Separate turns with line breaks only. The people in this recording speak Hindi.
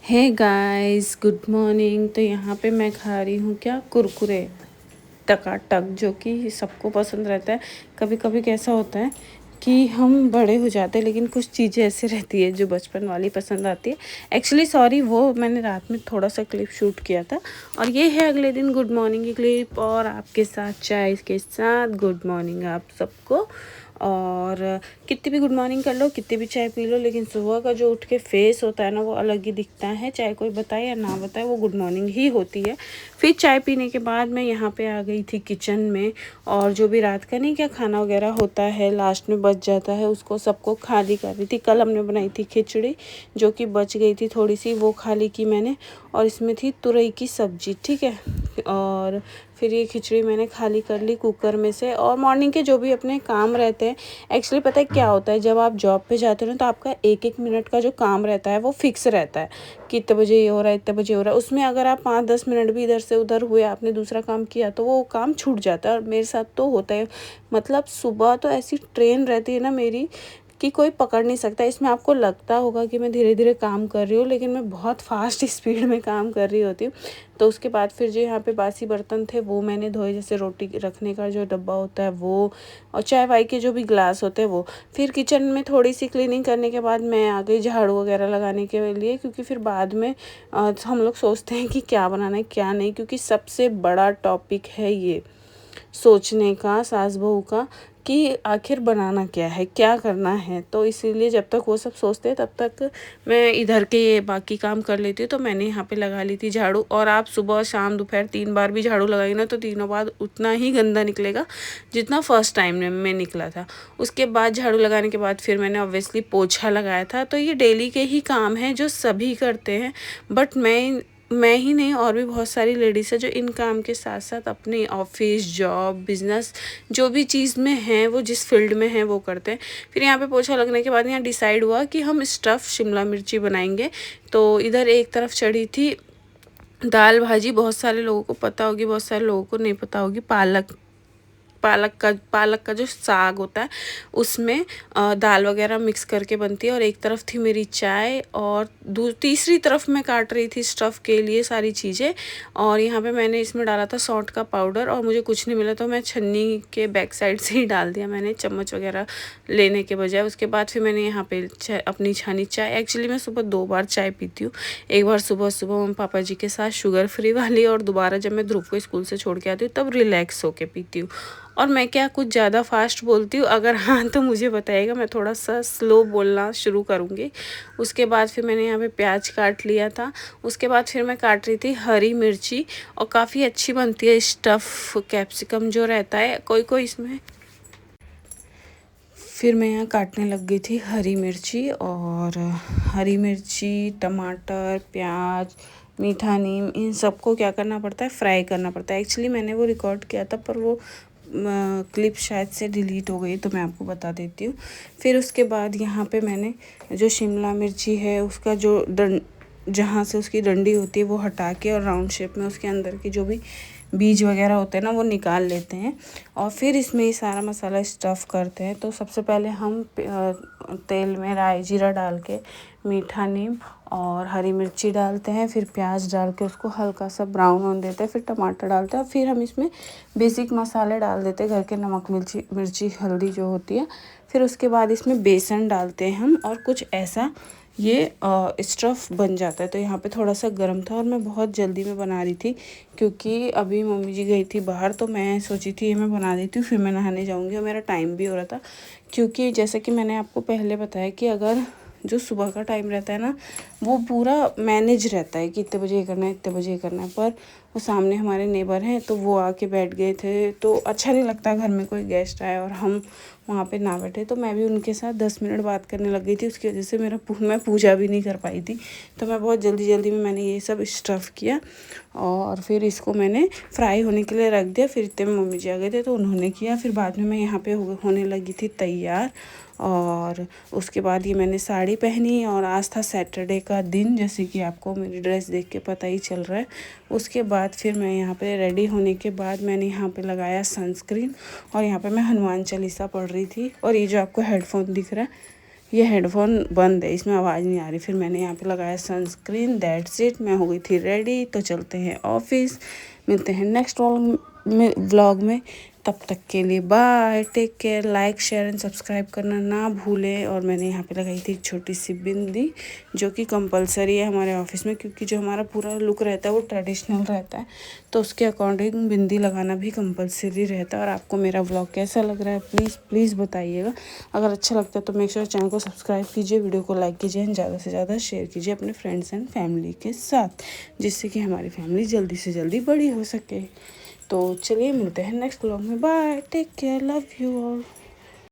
Hey guys, good morning. तो यहाँ पे मैं खा रही हूँ क्या, कुरकुरे टकाटक, जो कि सबको पसंद रहता है। कभी कभी कैसा होता है कि हम बड़े हो जाते हैं, लेकिन कुछ चीज़ें ऐसी रहती है जो बचपन वाली पसंद आती है। एक्चुअली सॉरी, वो मैंने रात में थोड़ा सा क्लिप शूट किया था, और ये है अगले दिन गुड मॉर्निंग की क्लिप, और आपके साथ चाय के साथ गुड मॉर्निंग आप सबको। और कितनी भी गुड मॉर्निंग कर लो, कितनी भी चाय पी लो, लेकिन सुबह का जो उठ के फेस होता है ना, वो अलग ही दिखता है। चाहे कोई बताए या ना बताए, वो गुड मॉर्निंग ही होती है। फिर चाय पीने के बाद मैं यहाँ पे आ गई थी किचन में, और जो भी रात का नहीं क्या खाना वगैरह होता है लास्ट में बच जाता है, उसको सबको खाली कर रही थी। कल हमने बनाई थी खिचड़ी, जो कि बच गई थी थोड़ी सी, वो खाली की मैंने। और इसमें थी तुरई की सब्जी, ठीक है। और फिर ये खिचड़ी मैंने खाली कर ली कुकर में से। और मॉर्निंग के जो भी अपने काम रहते हैं, एक्चुअली पता है क्या होता है, जब आप जॉब पे जाते हो ना, तो आपका एक एक मिनट का जो काम रहता है वो फिक्स रहता है कि इतने बजे ये हो रहा है, इतने बजे हो रहा है। उसमें अगर आप 5-10 मिनट भी इधर से उधर हुए, आपने दूसरा काम किया, तो वो काम छूट जाता है। और मेरे साथ तो होता है, मतलब सुबह तो ऐसी ट्रेन रहती है ना मेरी, कि कोई पकड़ नहीं सकता। इसमें आपको लगता होगा कि मैं धीरे धीरे काम कर रही हूँ, लेकिन मैं बहुत फास्ट स्पीड में काम कर रही होती हूँ। तो उसके बाद फिर जो यहाँ पे बासी बर्तन थे वो मैंने धोए, जैसे रोटी रखने का जो डब्बा होता है वो, और चाय वाय के जो भी ग्लास होते हैं वो। फिर किचन में थोड़ी सी क्लीनिंग करने के बाद मैं आ गई झाड़ू वगैरह लगाने के लिए, क्योंकि फिर बाद में हम लोग सोचते हैं कि क्या बनाना है क्या नहीं, क्योंकि सबसे बड़ा टॉपिक है ये सोचने का सास बहू का, कि आखिर बनाना क्या है, क्या करना है। तो इसीलिए जब तक वो सब सोचते हैं, तब तक मैं इधर के ये बाकी काम कर लेती हूँ। तो मैंने यहाँ पे लगा ली थी झाड़ू। और आप सुबह शाम दोपहर 3 बार भी झाड़ू लगाएंगे ना, तो तीनों बार उतना ही गंदा निकलेगा जितना फर्स्ट टाइम में निकला था। उसके बाद झाड़ू लगाने के बाद फिर मैंने ऑब्वियसली पोछा लगाया था। तो ये डेली के ही काम हैं जो सभी करते हैं, बट मैं ही नहीं, और भी बहुत सारी लेडीज़ है जो इन काम के साथ साथ अपनी ऑफिस जॉब बिजनेस जो भी चीज़ में हैं, वो जिस फील्ड में हैं वो करते हैं। फिर यहाँ पे पोछा लगने के बाद यहाँ डिसाइड हुआ कि हम स्टफ़ शिमला मिर्ची बनाएंगे। तो इधर एक तरफ चढ़ी थी दाल भाजी, बहुत सारे लोगों को पता होगी, बहुत सारे लोगों को नहीं पता होगी। पालक का जो साग होता है, उसमें दाल वगैरह मिक्स करके बनती है। और एक तरफ थी मेरी चाय, और तीसरी तरफ मैं काट रही थी स्टफ़ के लिए सारी चीज़ें। और यहाँ पे मैंने इसमें डाला था सौंठ का पाउडर, और मुझे कुछ नहीं मिला तो मैं छन्नी के बैक साइड से ही डाल दिया मैंने, चम्मच वगैरह लेने के बजाय। उसके बाद फिर मैंने यहाँ पे अपनी छानी चाय। एक्चुअली मैं सुबह 2 बार चाय पीती हूँ। एक बार सुबह सुबह मम्मी पापा जी के साथ शुगर फ्री वाली, और दोबारा जब मैं ध्रुव को स्कूल से छोड़ के आती हूँ तब रिलैक्स होके पीती हूँ। और मैं क्या कुछ ज़्यादा फास्ट बोलती हूँ? अगर हाँ तो मुझे बताइएगा, मैं थोड़ा सा स्लो बोलना शुरू करूँगी। उसके बाद फिर मैंने यहाँ पे प्याज काट लिया था। उसके बाद फिर मैं काट रही थी हरी मिर्ची, और काफ़ी अच्छी बनती है स्टफ़ कैप्सिकम जो रहता है, कोई कोई इसमें। फिर मैं यहाँ काटने लग गई थी हरी मिर्ची, और हरी मिर्ची टमाटर प्याज मीठा नीम, इन सबको क्या करना पड़ता है, फ्राई करना पड़ता है। एक्चुअली मैंने वो रिकॉर्ड किया था, पर वो क्लिप शायद से डिलीट हो गई, तो मैं आपको बता देती हूँ। फिर उसके बाद यहाँ पे मैंने जो शिमला मिर्ची है, उसका जो जहाँ से उसकी डंडी होती है वो हटा के, और राउंड शेप में उसके अंदर की जो भी बीज वगैरह होते हैं ना, वो निकाल लेते हैं। और फिर इसमें ये सारा मसाला स्टफ़ करते हैं। तो सबसे पहले हम तेल में राई जीरा डाल के मीठा नीम और हरी मिर्ची डालते हैं, फिर प्याज डाल के उसको हल्का सा ब्राउन होने देते हैं, फिर टमाटर डालते हैं, और फिर हम इसमें बेसिक मसाले डाल देते हैं, घर के नमक मिर्ची हल्दी जो होती है। फिर उसके बाद इसमें बेसन डालते हैं हम, और कुछ ऐसा ये स्टफ़ बन जाता है। तो यहाँ पे थोड़ा सा गर्म था, और मैं बहुत जल्दी में बना रही थी, क्योंकि अभी मम्मी जी गई थी बाहर, तो मैं सोची थी ये मैं बना देती हूँ, फिर मैं नहाने जाऊँगी, और मेरा टाइम भी हो रहा था। क्योंकि जैसे कि मैंने आपको पहले बताया कि अगर जो सुबह का टाइम रहता है ना, वो पूरा मैनेज रहता है कि इतने बजे ये करना है, इतने बजे ये करना है। पर वो सामने हमारे नेबर हैं, तो वो आके बैठ गए थे, तो अच्छा नहीं लगता घर में कोई गेस्ट आए और हम वहाँ पे ना बैठे। तो मैं भी उनके साथ 10 मिनट बात करने लग गई थी, उसकी वजह से मैं पूजा भी नहीं कर पाई थी। तो मैं बहुत जल्दी जल्दी में मैंने ये सब स्टफ़ किया, और फिर इसको मैंने फ्राई होने के लिए रख दिया। फिर इतने में मम्मी जी आ गए थे, तो उन्होंने किया। फिर बाद में मैं यहाँ पे होने लगी थी तैयार। और उसके बाद ये मैंने साड़ी पहनी, और आज था सैटरडे का दिन, जैसे कि आपको मेरी ड्रेस देख के पता ही चल रहा है। उसके बाद फिर मैं यहाँ पे रेडी होने के बाद मैंने यहाँ पे लगाया सनस्क्रीन, और यहाँ पे मैं हनुमान चालीसा पढ़ रही थी। और ये जो आपको हेडफोन दिख रहा है, ये हेडफोन बंद है, इसमें आवाज़ नहीं आ रही। फिर मैंने यहाँ पे लगाया सनस्क्रीन, दैट्स इट। मैं हो गई थी रेडी, तो चलते हैं ऑफिस। मिलते हैं नेक्स्ट व्लॉग में। तब तक के लिए bye, take care. Like share and subscribe करना ना भूलें। और मैंने यहाँ पे लगाई थी एक छोटी सी बिंदी, जो कि कंपलसरी है हमारे ऑफिस में, क्योंकि जो हमारा पूरा लुक रहता है वो ट्रेडिशनल रहता है, तो उसके अकॉर्डिंग बिंदी लगाना भी कंपलसरी रहता है। और आपको मेरा व्लॉग कैसा लग रहा है प्लीज़ बताइएगा। अगर अच्छा लगता है तो मेक श्योर चैनल को सब्सक्राइब कीजिए, वीडियो को लाइक कीजिए एंड ज़्यादा से ज़्यादा शेयर कीजिए अपने फ्रेंड्स एंड फैमिली के साथ, जिससे कि हमारी फैमिली जल्दी से जल्दी बड़ी हो सके। तो चलिए मिलते हैं नेक्स्ट व्लॉग में। Bye, take care, love you all.